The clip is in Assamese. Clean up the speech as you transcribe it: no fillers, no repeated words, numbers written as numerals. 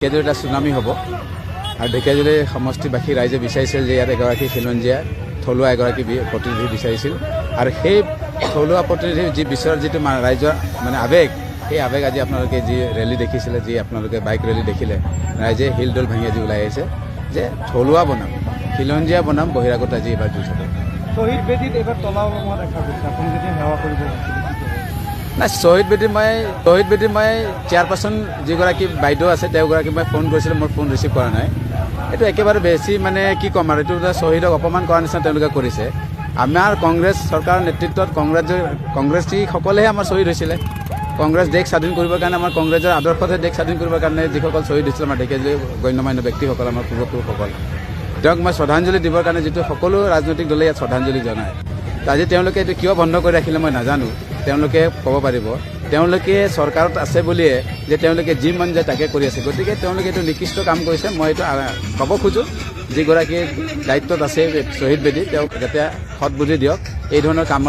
ঢেকিয়াজুলিত এটা চুনামি হ'ব আৰু ঢেকিয়াজুলি সমষ্টিবাসী ৰাইজে বিচাৰিছিল যে ইয়াত এগৰাকী খিলঞ্জীয়া থলুৱা এগৰাকী প্ৰতিনিধি বিচাৰিছিল আৰু সেই থলুৱা প্ৰতিনিধি যি বিচৰাৰ যিটো ৰাইজৰ মানে আৱেগ, সেই আৱেগ আজি আপোনালোকে যি ৰেলী দেখিছিলে, যি আপোনালোকে বাইক ৰেলী দেখিলে, ৰাইজে শিলডল ভাঙি আজি ওলাই আহিছে যে থলুৱা বনাম, খিলঞ্জীয়া বনাম, বহিৰাগত আজি এইবাৰ যুঁজ হ'ব। শ্বহীদ বেদীত এইবাৰ তলা ওলোৱা দেখা গৈছে, আপুনি যদি সেৱা কৰিব নাই, শ্বহীদ বেদীৰ মই চেয়াৰপাৰ্চন যিগৰাকী বাইদেউ আছে তেওঁগৰাকী মই ফোন কৰিছিলোঁ, মোৰ ফোন ৰিচিভ কৰা নাই। এইটো একেবাৰে বেছি মানে কি ক'ম আৰু, এইটো শ্বহীদক অপমান কৰাৰ নিচিনা তেওঁলোকে কৰিছে। আমাৰ কংগ্ৰেছ চৰকাৰৰ নেতৃত্বত কংগ্ৰেছীসকলেহে আমাৰ শ্বহীদ হৈছিলে। কংগ্ৰেছ দেশ স্বাধীন কৰিবৰ কাৰণে, আমাৰ কংগ্ৰেছৰ আদৰ্শতে দেশ স্বাধীন কৰিবৰ কাৰণে যিসকল শ্বহীদ হৈছিলে আমাৰ ঢেকিয়াজুলি গণ্যমান্য ব্যক্তিসকল, আমাৰ পূৰ্বপুৰুষসকল, তেওঁক মই শ্ৰদ্ধাঞ্জলি দিবৰ কাৰণে যিটো সকলো ৰাজনৈতিক দলে ইয়াত শ্ৰদ্ধাঞ্জলি জনায়। আজি তেওঁলোকে এইটো কিয় বন্ধ কৰি ৰাখিলে মই নাজানো, তেওঁলোকে ক'ব পাৰিব। তেওঁলোকে চৰকাৰত আছে বুলিয়ে যে তেওঁলোকে যি মন যায় তাকে কৰি আছে, গতিকে তেওঁলোকে এইটো নিকৃষ্ট কাম কৰিছে। মই এইটো ক'ব খোজোঁ, যিগৰাকী দায়িত্বত আছে শ্বহীদ বেদী, তেওঁক যাতে সৎবুদ্ধি দিয়ক, এই ধৰণৰ কামৰ